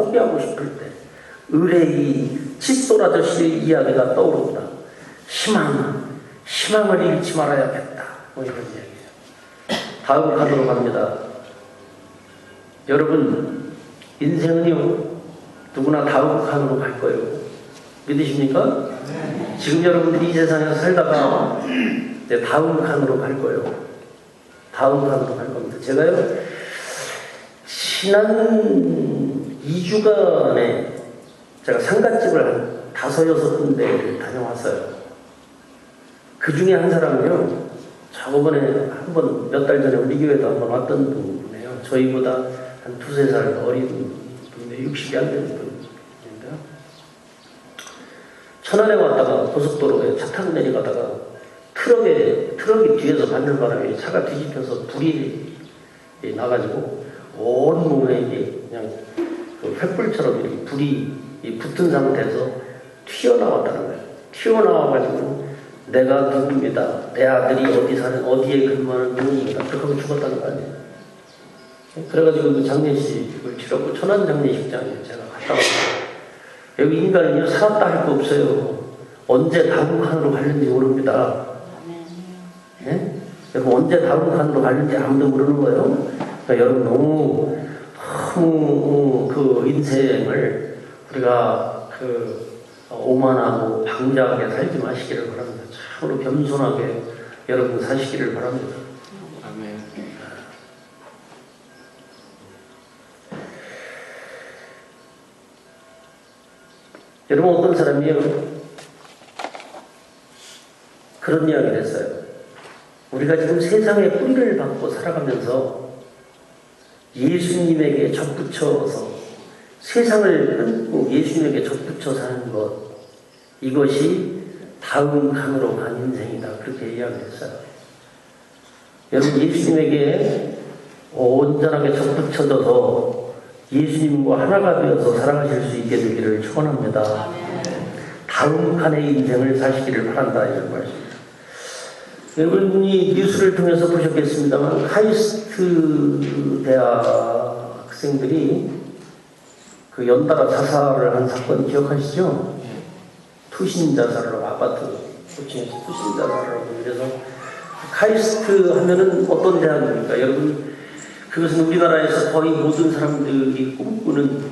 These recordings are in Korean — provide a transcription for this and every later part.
포기하고 싶을 때 의뢰의 칫솔 아저씨의 이야기가 떠오른다. 희망을 잃지 말아야겠다. 뭐 이런 이야기죠. 다음 칸으로 갑니다. 여러분, 인생은요, 누구나 다음 칸으로 갈 거예요. 믿으십니까? 네. 지금 여러분들이 이 세상에 살다가 이제 다음 칸으로 갈 거예요. 다음 칸으로 갈 겁니다. 제가요, 지난 2주간에 제가 상갓집을 한 5-6군데 다녀왔어요. 그 중에 한 사람은요, 저번에 한번 몇 달 전에 우리 교회도 한번 왔던 분이에요. 저희보다 한 2-3살 어린 분인데 60이 안 되는 분인데요. 천안에 왔다가 고속도로에 차 타고 내려가다가 트럭이 뒤에서 받는 바람에 차가 뒤집혀서 불이 나가지고 온 몸에 이게 그냥 그 횃불처럼 이렇게 불이 붙은 상태에서 튀어나왔다는 거예요. 튀어나와가지고 내가 누굽니다. 내 아들이 어디에 근무하는 누구입니다. 그렇게 하고 죽었다는 거 아니에요. 그래가지고 그 장례식을 치렀고 천안 장례식장에 제가 갔다 왔어요. 여기 인간은요, 살았다 할 거 없어요. 언제 다음 칸으로 갈는지 모릅니다. 네? 여러분, 언제 다음 칸으로 갈는지 아무도 모르는 거예요. 그러니까 여러분, 너무 그 인생을 우리가 오만하고 방자하게 살지 마시기를 바랍니다. 참으로 겸손하게 여러분 사시기를 바랍니다. 아멘. 여러분, 어떤 사람이요, 그런 이야기를 했어요. 우리가 지금 세상에 뿌리를 박고 살아가면서 예수님에게 접붙여서 세상을 끊고 예수님에게 접붙여 사는 것, 이것이 다음 칸으로 간 인생이다. 그렇게 이야기했어요. 여러분, 예수님에게 온전하게 접붙여져서 예수님과 하나가 되어서 살아가실 수 있게 되기를 축원합니다. 다음 칸의 인생을 사시기를 바란다, 이런 말씀입니다. 여러분이 뉴스를 통해서 보셨겠습니다만, 카이스트 대학 학생들이 그 연달아 자살을 한 사건 기억하시죠? 투신 자살을 하고, 아파트 고층에서 투신 자살을 하고, 그래서 카이스트 하면은 어떤 대학입니까? 여러분, 그것은 우리나라에서 거의 모든 사람들이 꿈꾸는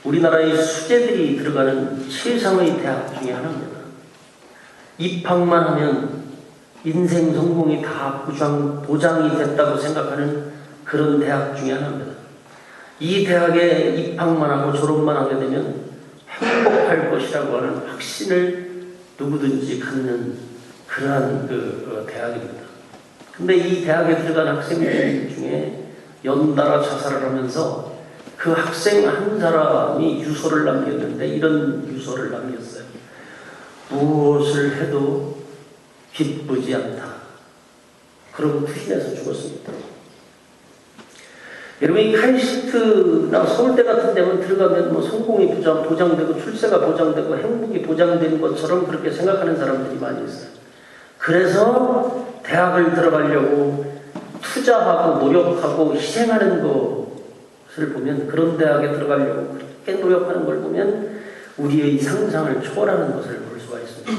우리나라의 수재들이 들어가는 최상의 대학 중에 하나입니다. 입학만 하면 인생 성공이 다 보장이 됐다고 생각하는 그런 대학 중에 하나입니다. 이 대학에 입학만 하고 졸업만 하게 되면 행복할 것이라고 하는 확신을 누구든지 갖는 그러한 대학입니다. 근데 이 대학에 들어간 학생들 중에 연달아 자살을 하면서 그 학생 한 사람이 유서를 남겼는데 이런 유서를 남겼어요. 무엇을 해도 기쁘지 않다. 그러고 투신해서 죽었습니다. 여러분, 이 카이스트나 서울대 같은 데만 들어가면 뭐 성공이 보장되고 출세가 보장되고 행복이 보장되는 것처럼 그렇게 생각하는 사람들이 많이 있어요. 그래서 대학을 들어가려고 투자하고 노력하고 희생하는 것을 보면, 그런 대학에 들어가려고 그렇게 노력하는 걸 보면 우리의 상상을 초월하는 것을 볼 수가 있습니다.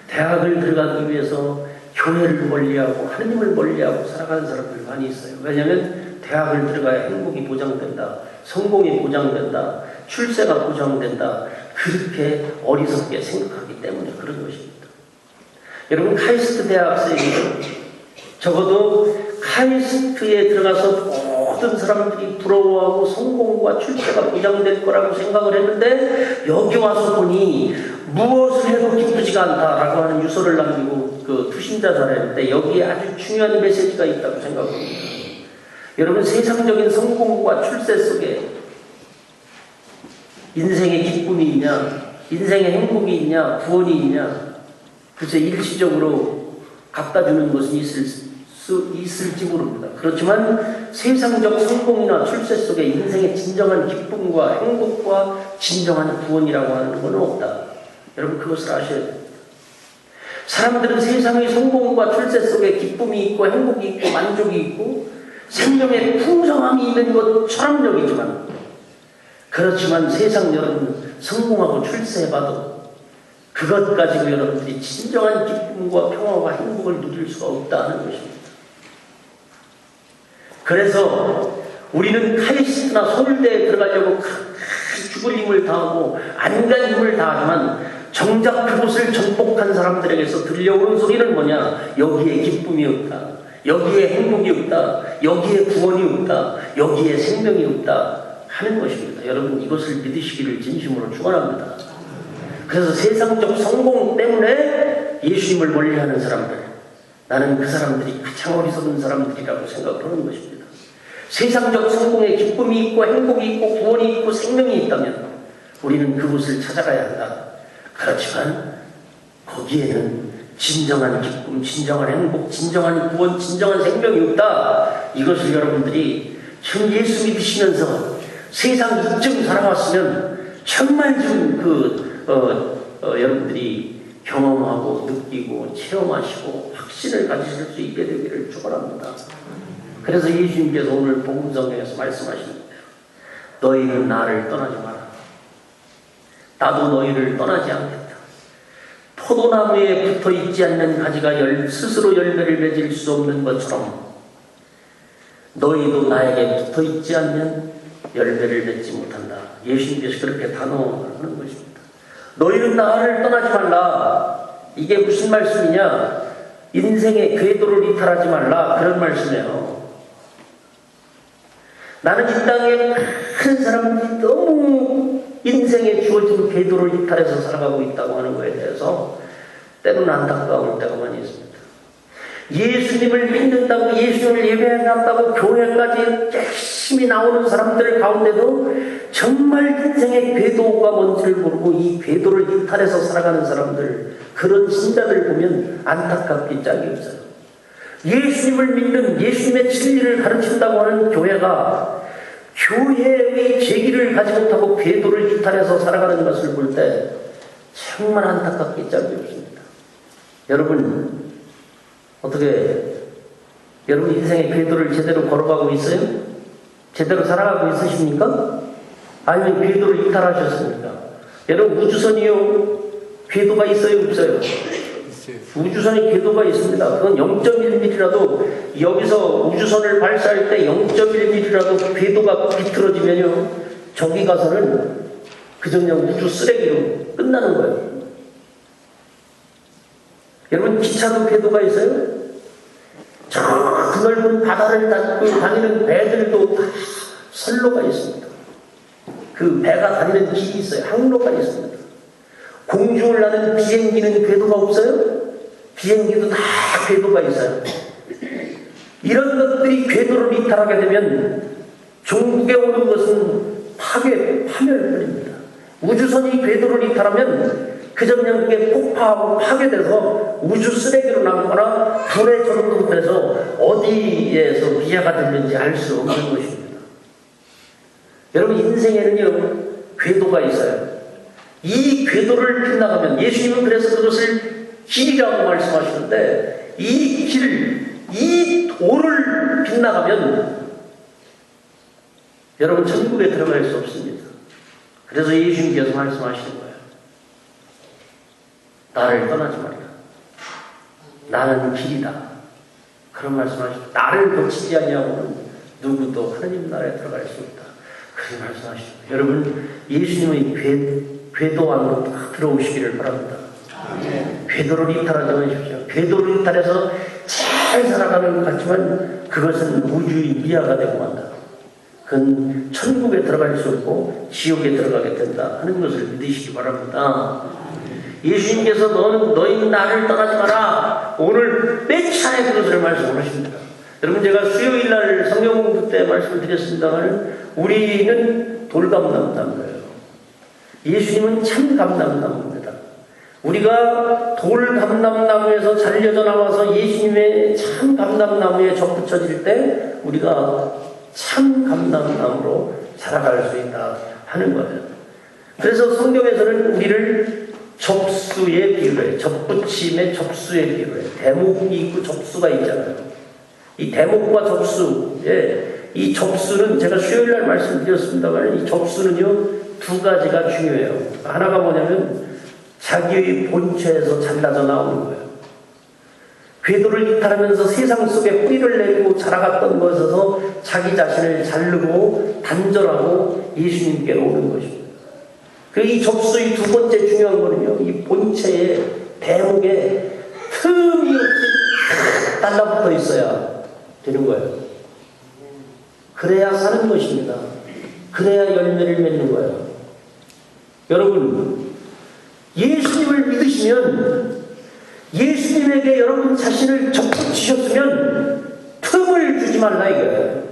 대학을 들어가기 위해서 교회를 멀리하고 하느님을 멀리하고 살아가는 사람들이 많이 있어요. 왜냐하면 대학을 들어가야 행복이 보장된다, 성공이 보장된다, 출세가 보장된다, 그렇게 어리석게 생각하기 때문에 그런 것입니다. 여러분, 카이스트 대학생이 적어도 카이스트에 들어가서 모든 사람들이 부러워하고 성공과 출세가 보장될 거라고 생각을 했는데, 여기 와서 보니 무엇을 해도 기쁘지가 않다라고 하는 유서를 남기고 그 투신자살을 했는데, 여기에 아주 중요한 메시지가 있다고 생각합니다. 여러분, 세상적인 성공과 출세 속에 인생의 기쁨이 있냐, 인생의 행복이 있냐, 구원이 있냐, 그저 일시적으로 갖다 주는 것은 있을지 모릅니다. 그렇지만 세상적 성공이나 출세 속에 인생의 진정한 기쁨과 행복과 진정한 구원이라고 하는 건 없다. 여러분, 그것을 아셔야 됩니다. 사람들은 세상의 성공과 출세 속에 기쁨이 있고 행복이 있고 만족이 있고 생명의 풍성함이 있는 것처럼 여기지만, 그렇지만 세상 여러분 성공하고 출세해봐도 그것 가지고 여러분들이 진정한 기쁨과 평화와 행복을 누릴 수가 없다는 것입니다. 그래서 우리는 카이스트나 서울대에 들어가려고 죽을 힘을 다하고 안간 힘을 다하지만 정작 그곳을 정복한 사람들에게서 들려오는 소리는 뭐냐? 여기에 기쁨이 없다. 여기에 행복이 없다. 여기에 구원이 없다. 여기에 생명이 없다. 하는 것입니다. 여러분 이것을 믿으시기를 진심으로 축원합니다. 그래서 세상적 성공 때문에 예수님을 멀리하는 사람들, 나는 그 사람들이 가장 어리석은 사람들이라고 생각하는 것입니다. 세상적 성공에 기쁨이 있고 행복이 있고 구원이 있고 생명이 있다면 우리는 그곳을 찾아가야 한다. 그렇지만 거기에는 진정한 기쁨, 진정한 행복, 진정한 구원, 진정한 생명이 없다. 이것을 여러분들이 전 예수 믿으시면서 세상 이쯤 살아왔으면 정말 좀 여러분들이 경험하고 느끼고 체험하시고 확신을 가지실 수 있게 되기를 축원합니다. 그래서 예수님께서 오늘 복음성경에서 말씀하시는 거예요. 너희는 나를 떠나지 마라. 나도 너희를 떠나지 않겠다. 포도나무에 붙어 있지 않는 가지가 스스로 열매를 맺을 수 없는 것처럼 너희도 나에게 붙어 있지 않으면 열매를 맺지 못한다. 예수님께서 그렇게 단호하는 것입니다. 너희는 나를 떠나지 말라. 이게 무슨 말씀이냐? 인생의 궤도를 이탈하지 말라. 그런 말씀이에요. 나는 이 땅에 많은 사람들이 너무 인생에 주어진 궤도를 이탈해서 살아가고 있다고 하는 것에 대해서 때로는 안타까울 때가 많이 있습니다. 예수님을 믿는다고 예수님을 예배한다고 교회까지 열심히 나오는 사람들 가운데도 정말 인생의 궤도가 뭔지를 모르고 이 궤도를 이탈해서 살아가는 사람들, 그런 신자들 보면 안타깝기 짝이 없어요. 예수님을 믿는, 예수님의 진리를 가르친다고 하는 교회가 교회의 재기를 가지 못하고 궤도를 이탈해서 살아가는 것을 볼 때 정말 안타깝기 짝이 없습니다. 여러분 어떻게 여러분 인생의 궤도를 제대로 걸어가고 있어요? 제대로 살아가고 있으십니까? 아니면 궤도를 이탈하셨습니까? 여러분 우주선이요 궤도가 있어요 없어요? 우주선의 궤도가 있습니다. 그건 0.1mm라도 여기서 우주선을 발사할 때 0.1mm라도 궤도가 비틀어지면요 저기 가서는 그냥 우주 쓰레기로 끝나는 거예요. 여러분 기차도 궤도가 있어요? 저 넓은 바다를 다니는 배들도 다 선로가 있습니다. 그 배가 다니는 길이 있어요. 항로가 있습니다. 공중을 나는 비행기는 궤도가 없어요? 비행기도 다 궤도가 있어요. 이런 것들이 궤도를 이탈하게 되면 종국에 오는 것은 파멸뿐입니다. 우주선이 궤도를 이탈하면 그저 그냥 그게 폭파하고 파괴돼서 우주 쓰레기로 남거나 불에 전동돼서 어디에서 비하가 됐는지 알 수 없는 것입니다. 여러분 인생에는요 궤도가 있어요. 이 궤도를 빗나가면 예수님은 그래서 그것을 길이라고 말씀하시는데 이 길, 이 도를 빗나가면 여러분 천국에 들어갈 수 없습니다. 그래서 예수님께서 말씀하시는 거예요. 나를 떠나지 말라. 나는 길이다. 그런 말씀하시고 나를 놓치지 아니하고는 누구도 하나님 나라에 들어갈 수 없다. 그런 말씀하시고 여러분 예수님의 궤도 안으로 다 들어오시기를 바랍니다. 궤도를 이탈하지 마십시오. 궤도를 이탈해서 잘 살아가는 것 같지만 그것은 우주의 미아가 되고 만다. 그건 천국에 들어갈 수 없고 지옥에 들어가게 된다 하는 것을 믿으시기 바랍니다. 예수님께서 너희는 나를 떠나지 마라. 오늘 몇 차례 그것을 말씀하십니다. 여러분 제가 수요일날 성경 공부 때 말씀을 드렸습니다만 우리는 돌감람나무예요. 예수님은 참 감람나무입니다. 우리가 돌감람나무에서 잘려져 나와서 예수님의 참 감람나무에 접붙여질 때 우리가 참 감람나무로 살아갈 수 있다 하는 거예요. 그래서 성경에서는 우리를 접수에 비유해, 접붙임의 접수에 비유해. 대목이 있고 접수가 있잖아요. 이 대목과 접수에 이 접수는 제가 수요일날 말씀드렸습니다만 이 접수는요 두 가지가 중요해요. 하나가 뭐냐면 자기의 본체에서 잘라져 나오는 거예요. 궤도를 이탈하면서 세상 속에 뿌리를 내리고 자라갔던 것에서 자기 자신을 자르고 단절하고 예수님께로 오는 것입니다. 이 접수의 두 번째 중요한 거는요, 이 본체의 대목에 틈이 없이 달라붙어 있어야 되는 거예요. 그래야 사는 것입니다. 그래야 열매를 맺는 거예요. 여러분, 예수님을 믿으시면 예수님에게 여러분 자신을 적극 주셨으면 틈을 주지 말라 이거예요.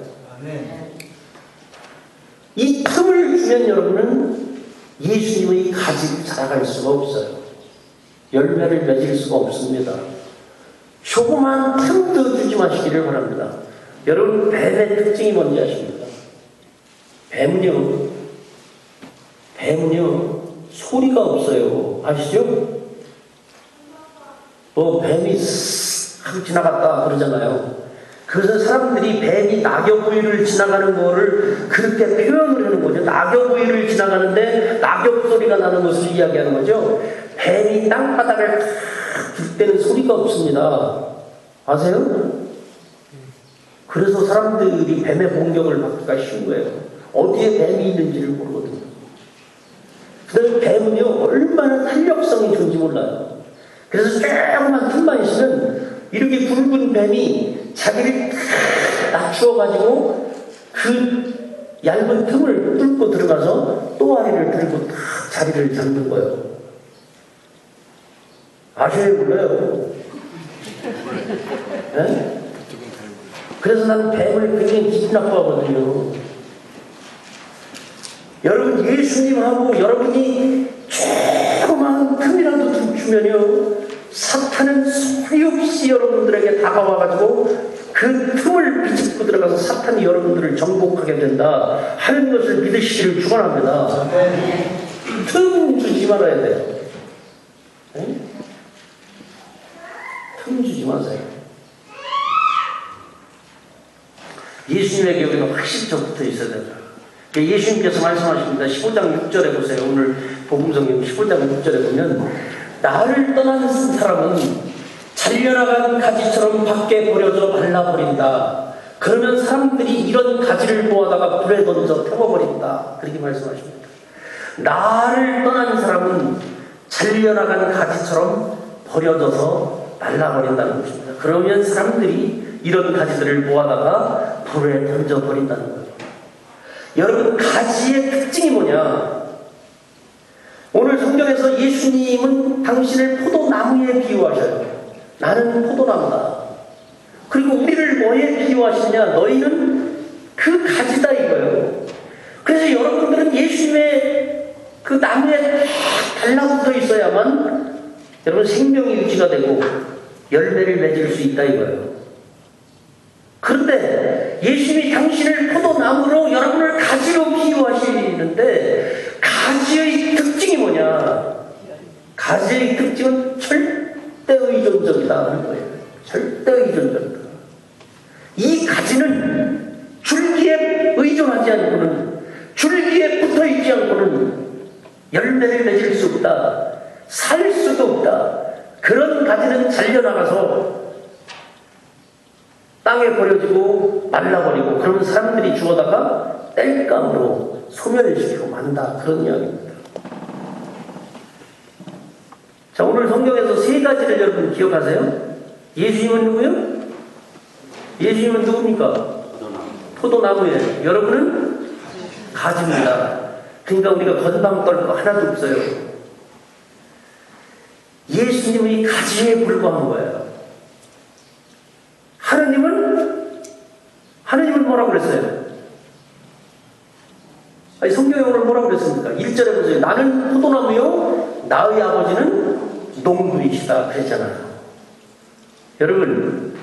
이 틈을 주면 여러분은 예수님의 가지를 자라갈 수가 없어요. 열매를 맺을 수가 없습니다. 조그만 틈도 주지 마시기를 바랍니다. 여러분 뱀의 특징이 뭔지 아십니까? 뱀은요 소리가 없어요. 아시죠? 뱀이 쓱 하고 지나갔다 그러잖아요. 그래서 사람들이 뱀이 낙엽 위를 지나가는 거를 그렇게 표현을 하는 거죠. 낙엽 위를 지나가는데 낙엽 소리가 나는 것을 이야기하는 거죠. 뱀이 땅바닥을 탁 줄 때는 소리가 없습니다. 아세요? 그래서 사람들이 뱀의 공격을 받기가 쉬운 거예요. 어디에 뱀이 있는지를 모르거든요. 그래서 뱀은요 얼마나 탄력성이 좋은지 몰라요. 그래서 조금만 틈만 있으면 이렇게 굵은 뱀이 자기를 탁 낮추어가지고 그 얇은 틈을 뚫고 들어가서 또아리를 들고 탁 자리를 잡는 거예요. 아셔야 몰라요. 네? 그래서 나는 뱀을 굉장히 기분 나빠하거든요. 여러분 예수님하고 여러분이 조그마한 틈이라도 주면요 사탄은 소용없이 여러분들에게 다가와가지고 그 틈을 비집고 들어가서 사탄이 여러분들을 정복하게 된다 하는 것을 믿으시기를 축원합니다. 틈 주지 말아야 돼요. 네? 틈 주지 마세요. 예수님에게 우리는 확실히 붙어 있어야 된다. 예수님께서 말씀하십니다. 15장 6절에 보세요. 오늘 복음성경 15장 6절에 보면 나를 떠난 사람은 잘려나간 가지처럼 밖에 버려져 말라버린다. 그러면 사람들이 이런 가지를 모아다가 불에 던져 태워버린다. 그렇게 말씀하십니다. 나를 떠난 사람은 잘려나간 가지처럼 버려져서 말라버린다는 것입니다. 그러면 사람들이 이런 가지들을 모아다가 불에 던져버린다는 거예요. 여러분 가지의 특징이 뭐냐? 오늘 성경에서 예수님은 당신을 포도나무에 비유하셔요. 나는 포도나무다. 그리고 우리를 뭐에 비유하시느냐? 너희는 그 가지다 이거예요. 그래서 여러분들은 예수님의 그 나무에 달라붙어 있어야만 여러분 생명이 유지가 되고 열매를 맺을 수 있다 이거예요. 그런데 예수님이 당신을 포도나무로 여러분을 가지로 비유하시는데 가지의 특징이 뭐냐? 가지의 특징은 절대의존적이다 하는 거예요. 절대의존적이다. 이 가지는 줄기에 의존하지 않고는 줄기에 붙어있지 않고는 열매를 맺을 수 없다. 살 수도 없다. 그런 가지는 잘려나가서 땅에 버려지고 말라버리고 그러면 사람들이 주워다가 땔감으로 소멸시키고 만다. 그런 이야기입니다. 자, 오늘 성경에서 세 가지를 여러분 기억하세요? 예수님은 누구요? 예수님은 누굽니까? 포도나무예요. 여러분은 가지입니다. 그러니까 우리가 건방 떨 거 하나도 없어요. 예수님이 가지에 불과한 거예요. 하느님은 뭐라고 그랬어요? 아니, 성경에 오늘 뭐라고 그랬습니까? 1절에 보세요. 나는 포도나무요, 나의 아버지는 농부이시다. 그랬잖아요. 여러분,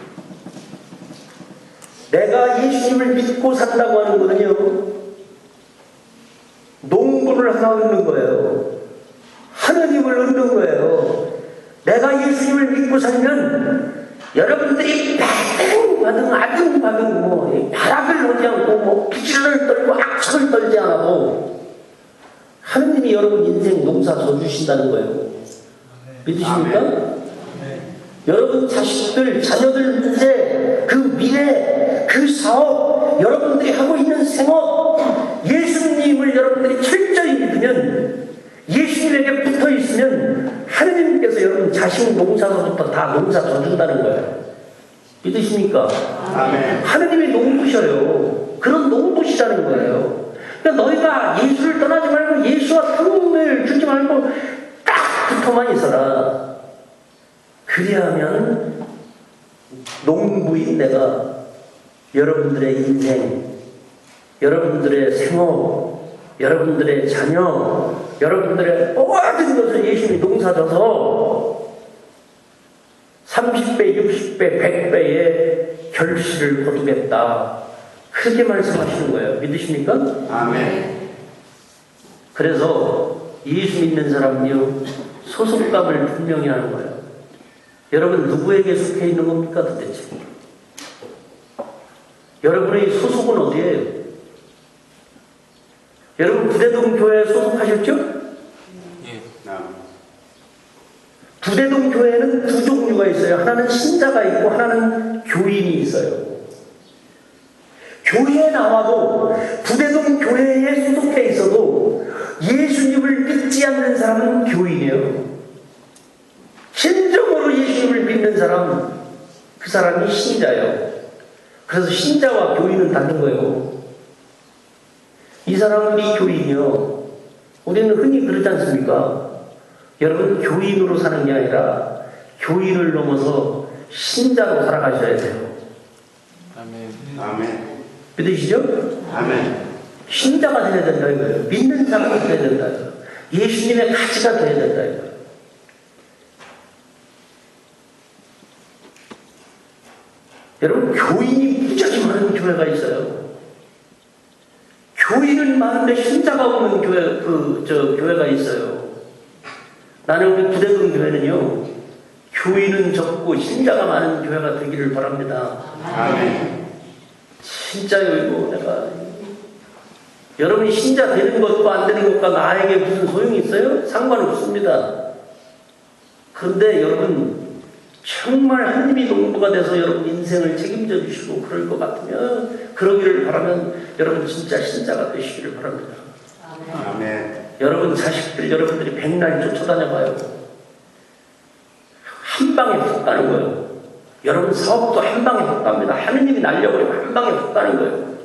내가 예수님을 믿고 산다고 하는 거는요, 농부를 하나 얻는 거예요. 하느님을 얻는 거예요. 내가 예수님을 믿고 살면 여러분들이 바등 아등바등 발악을 하지 않고 부질을 떨고 악착을 떨지 않아도 하느님이 여러분 인생 농사 져주신다는 거예요. 믿으십니까? 여러분 자식들, 자녀들 문제, 그 미래, 그 사업, 여러분들이 하고 있는 생업, 예수님을 여러분들이 철저히 믿으면, 예수님에게 붙어 있으면 하느님께서 여러분 자식 농사로부터 다 농사 져준다는 거예요. 믿으십니까? 아멘. 하느님이 농부셔요. 그런 농부시라는 거예요. 그러니까 너희가 예수를 떠나지 말고 예수와 틈을 주지 말고 딱 붙어만 있어라. 그리하면 농부인 내가 여러분들의 인생, 여러분들의 생업, 여러분들의 자녀, 여러분들의 모든 것을 예수님이 농사져서 30배, 60배, 100배의 결실을 거두겠다. 그렇게 말씀하시는 거예요. 믿으십니까? 아멘. 그래서 예수 믿는 사람은요, 소속감을 분명히 하는 거예요. 여러분 누구에게 속해 있는 겁니까 도대체? 여러분의 소속은 어디예요? 여러분 부대동 교회에 소속하셨죠? 예. 부대동 교회는 두 종류가 있어요. 하나는 신자가 있고 하나는 교인이 있어요. 교회에 나와도 부대동 교회에 소속해 있어도 예수님을 믿지 않는 사람은 교인이에요. 진정으로 예수님을 믿는 사람, 그 사람이 신자예요. 그래서 신자와 교인은 다른 거예요. 이 사람들이 교인이요. 우리는 흔히 그러지 않습니까? 여러분 교인으로 사는 게 아니라 교인을 넘어서 신자로 살아가셔야 돼요. 아멘. 아멘. 믿으시죠? 아멘. 신자가 되어야 된다 이거예요. 믿는 사람이 되어야 된다 이거예요. 예수님의 가치가 되어야 된다 이거예요. 여러분 교인이 무지하게 많은 교회가 있어요. 교인은 많은데 신자가 없는 교회가 있어요. 나는 우리 부대동 교회는요, 교인은 적고 신자가 많은 교회가 되기를 바랍니다. 아멘. 진짜요, 이거 내가. 여러분이 신자 되는 것과 안 되는 것과 나에게 무슨 소용이 있어요? 상관없습니다. 그런데 여러분, 정말 하느님이 농부가 돼서 여러분 인생을 책임져 주시고 그럴 것 같으면, 그러기를 바라면 여러분 진짜 신자가 되시기를 바랍니다. 아멘. 여러분 자식들 여러분들이 백날 쫓아다녀봐요. 한 방에 훅 가는 거예요. 여러분 사업도 한 방에 훅 갑니다. 하느님이 날려버리면 한 방에 훅 가는 거예요.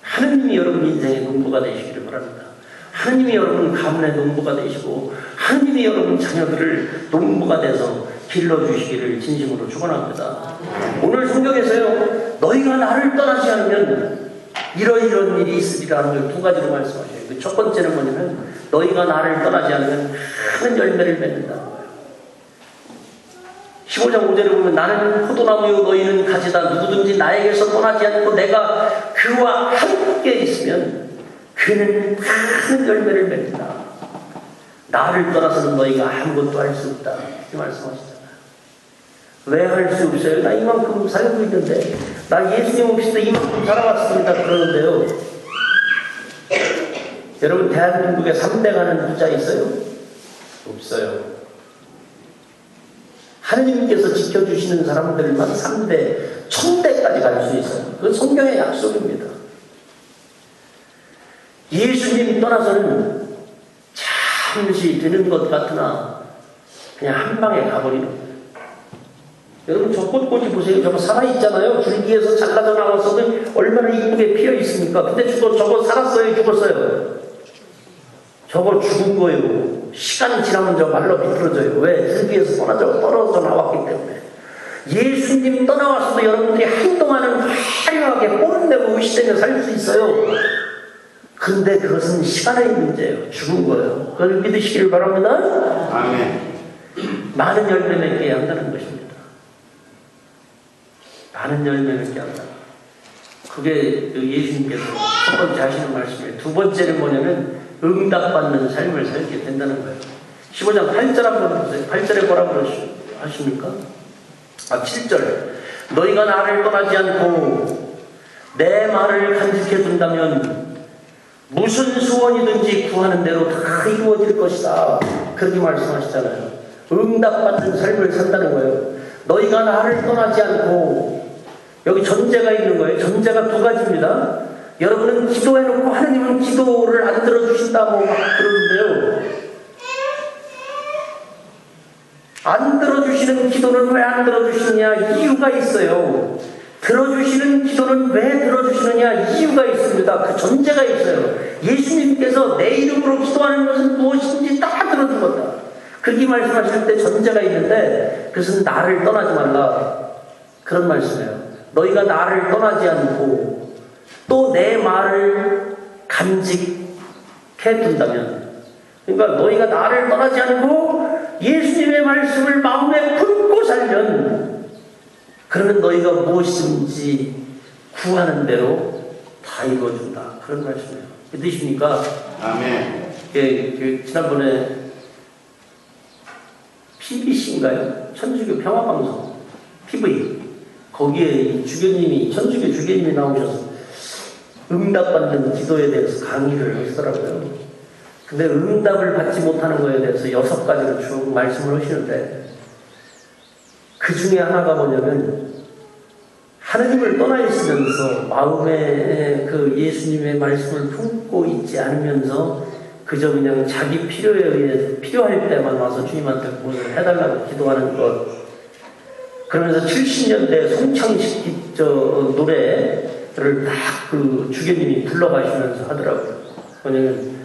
하느님이 여러분 인생의 농부가 되시기를 바랍니다. 하느님이 여러분 가문의 농부가 되시고 하느님이 여러분 자녀들을 농부가 돼서 길러주시기를 진심으로 축원합니다. 오늘 성경에서요, 너희가 나를 떠나지 않으면 이런 일이 있으리라는 걸 두 가지로 말씀하셔요. 그 첫 번째는 뭐냐면 너희가 나를 떠나지 않으면 큰 열매를 맺는다는 거예요. 15장 5절에 보면 나는 포도나무요 너희는 가지다. 누구든지 나에게서 떠나지 않고 내가 그와 함께 있으면 그는 큰 열매를 맺는다. 나를 떠나서는 너희가 아무것도 할 수 없다. 이렇게 말씀하시잖아요. 왜 할 수 없어요? 나 이만큼 살고 있는데, 나 예수님 없이도 이만큼 살아왔습니다. 그러는데요. 여러분 대한민국에 3대 가는 부자 있어요? 없어요. 하느님께서 지켜주시는 사람들만 3대, 1000대까지 갈 수 있어요. 그건 성경의 약속입니다. 예수님 떠나서는 잠시 되는 것 같으나 그냥 한 방에 가버리는 거예요. 여러분 저 꽃꽂이 보세요. 저거 살아있잖아요. 줄기에서 잘라져 나왔어도 얼마나 이쁘게 피어 있습니까? 근데 저거 살았어요? 죽었어요? 저거 죽은 거예요. 시간이 지나면 저 말로 비틀어져요. 왜? 줄기에서 떨어져 나왔기 때문에. 예수님 떠나왔어도 여러분들이 한동안은 화려하게 뽐내고 의시되며 살 수 있어요. 근데 그것은 시간의 문제예요. 죽은 거예요. 그걸 믿으시기를 바랍니다. 아멘. 많은 열매 맺게 한다는 것입니다. 많은 열매 맺게 한다. 그게 예수님께서 첫 번째 하시는 말씀이에요. 두 번째는 뭐냐면 응답받는 삶을 살게 된다는 거예요. 15장 8절 한번 보세요. 8절에 뭐라고 하십니까? 7절. 너희가 나를 떠나지 않고 내 말을 간직해 둔다면 무슨 소원이든지 구하는 대로 다 이루어질 것이다. 그렇게 말씀하시잖아요. 응답받는 삶을 산다는 거예요. 너희가 나를 떠나지 않고, 여기 전제가 있는 거예요. 전제가 두 가지입니다. 여러분은 기도해놓고 하느님은 기도를 안 들어주신다 뭐 막 그러는데요. 안 들어주시는 기도는 왜 안 들어주시느냐? 이유가 있어요. 들어주시는 기도는 왜 들어주시느냐? 이유가 있습니다. 그 전제가 있어요. 예수님께서 내 이름으로 기도하는 것은 무엇인지 다 들어주었다. 그렇게 말씀하실 때 전제가 있는데, 그것은 나를 떠나지 말라. 그런 말씀이에요. 너희가 나를 떠나지 않고 또 내 말을 간직해 둔다면, 그러니까 너희가 나를 떠나지 않고 예수님의 말씀을 마음에 품고 살면, 그러면 너희가 무엇이든지 구하는 대로 다 이루어준다. 그런 말씀이에요. 믿으십니까? 아멘. 지난번에 PBC인가요? 천주교 평화방송 PV, 거기에 주교님이, 천주교 주교님이 나오셔서 응답받는 기도에 대해서 강의를 하시더라고요. 근데 응답을 받지 못하는 것에 대해서 6가지로 쭉 말씀을 하시는데, 그 중에 하나가 뭐냐면, 하느님을 떠나 있으면서 마음에 그 예수님의 말씀을 품고 있지 않으면서 그저 그냥 자기 필요에 의해서 필요할 때만 와서 주님한테 무엇을 해달라고 기도하는 것. 그러면서 70년대 송창식 노래를 딱 그 주교님이 불러가시면서 하더라고요. 뭐냐면,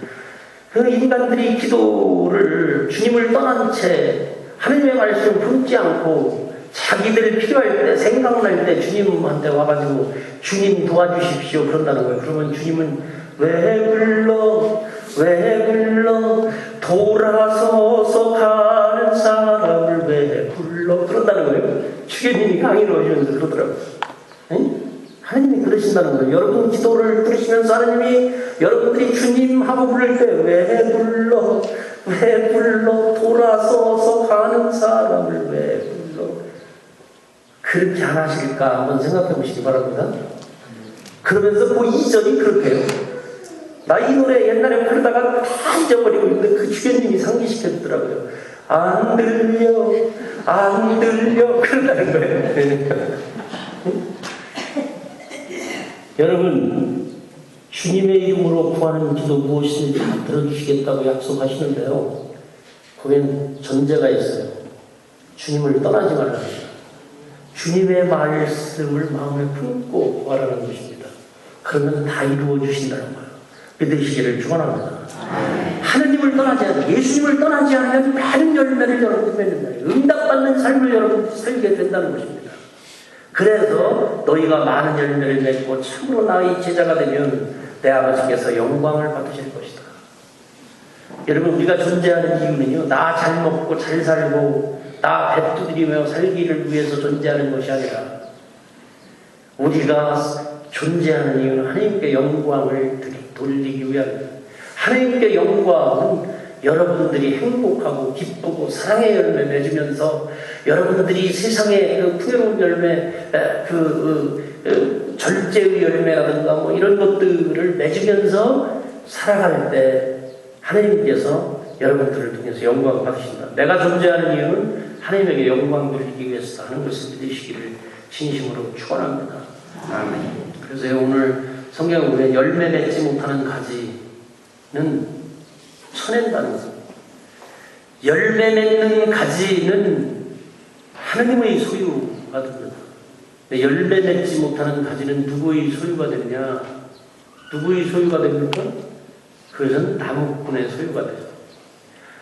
그 인간들이 기도를 주님을 떠난 채 하느님의 말씀을 품지 않고 자기들 필요할 때, 생각날 때 주님한테 와가지고 주님 도와주십시오 그런다는 거예요. 그러면 주님은 왜 불러 돌아서서 가는 사람을 왜 불러 그런다는 거예요. 주교님이 강의를 하시면서 그러더라고요. 응? 하나님이 그러신다는 거예요. 여러분 기도를 들으시면서 하나님이 여러분들이 주님하고 부를 때 왜 불러 돌아서서 가는 사람을 왜 불러, 그렇게 안 하실까 한번 생각해 보시기 바랍니다. 그러면서 그 2절이 그렇게요. 나 이 노래 옛날에 부르다가 다 잊어버리고 있는데 그 주교님이 상기시켜 주더라고요. 안 들려 그런다는 거예요. 여러분, 주님의 이름으로 구하는 기도 무엇이든지 다 들어주시겠다고 약속하시는데요. 거기엔 전제가 있어요. 주님을 떠나지 말라는 거예요. 주님의 말씀을 마음에 품고 구하라는 것입니다. 그러면 다 이루어 주신다는 거예요. 믿으시기를 축원합니다. 하느님을 떠나지 않으면, 예수님을 떠나지 않으면 많은 열매를 여러분이 맺는다. 응답받는 삶을 여러분이 살게 된다는 것입니다. 그래서 너희가 많은 열매를 맺고 참으로 나의 제자가 되면 내 아버지께서 영광을 받으실 것이다. 여러분, 우리가 존재하는 이유는요, 나 잘 먹고 잘 살고 나 배 두드리며 살기를 위해서 존재하는 것이 아니라, 우리가 존재하는 이유는 하나님께 영광을 돌리기 위함입니다. 하나님께 영광은 여러분들이 행복하고 기쁘고 사랑의 열매 맺으면서 여러분들이 세상의 그 풍요로운 열매, 절제의 열매라든가 뭐 이런 것들을 맺으면서 살아갈 때 하나님께서 여러분들을 통해서 영광을 받으신다. 내가 존재하는 이유는 하나님에게 영광 돌리기 위해서 하는 것을 믿으시기를 진심으로 축원합니다. 아멘. 그래서 오늘 성경에 보면 열매 맺지 못하는 가지는 쳐낸다는 것. 열매 맺는 가지는 하나님의 소유가 됩니다. 열매 맺지 못하는 가지는 누구의 소유가 되느냐? 누구의 소유가 됩니까? 그것은 나무꾼의 소유가 되죠.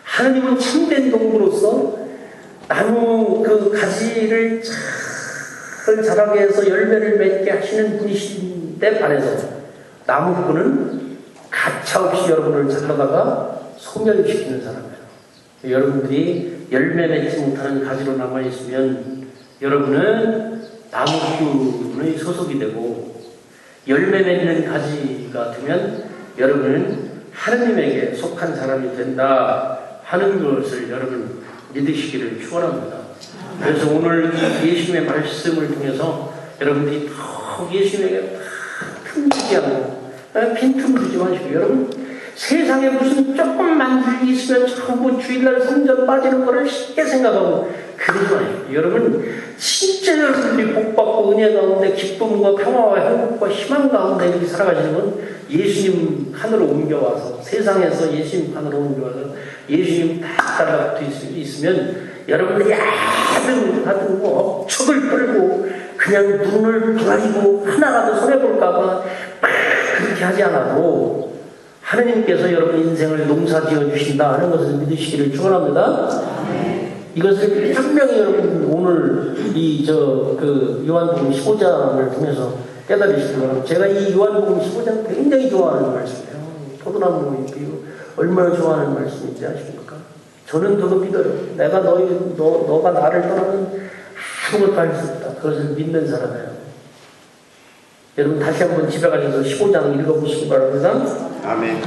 하나님은 참된 동부로서 나무 그 가지를 잘 자라게 해서 열매를 맺게 하시는 분이신데 반해서 나무꾼은 가차없이 여러분을 잘라다가 소멸시키는 사람이에요. 여러분들이 열매 맺지 못하는 가지로 남아있으면 여러분은 나무꾼의 소속이 되고, 열매 맺는 가지가 되면 여러분은 하느님에게 속한 사람이 된다 하는 것을 여러분 믿으시기를 축원합니다. 그래서 오늘 이 예수님의 말씀을 통해서 여러분들이 더 예수님에게 틈지지 않고 빈틈을 주지 마시고 여러분 세상에 무슨 조금만 일이 있으면 전부 주일날 성전 빠지는 거를 쉽게 생각하고 그러지 마시고 여러분 진짜 여러분들이 복받고 은혜 가운데 기쁨과 평화와 행복과 희망 가운데 이렇게 살아가시는 건 예수님 하늘로 옮겨와서 세상에서 예수님 하늘로 옮겨와서 예수님 딱 따라붙어 있으면 여러분들이 하든 뭐 억척을 떨고 그냥 눈을 가리고 하나라도 손해볼까봐 그렇게 하지 않아도 하느님께서 여러분 인생을 농사지어 주신다 하는 것을 믿으시기를 축원합니다. 이것을 분명히 여러분 오늘 요한복음 15장을 통해서 깨달으시기 바랍니다. 제가 이 요한복음 15장 굉장히 좋아하는 말씀이에요. 포도나무 잎이 얼마나 좋아하는 말씀인지 아십니까? 저는 그거 믿어요. 내가 너가 나를 떠나면 아무것도 할 수 없다. 그것을 믿는 사람이에요. 여러분 다시 한번 집에 가셔서 15장 읽어보시기 바랍니다. 아멘.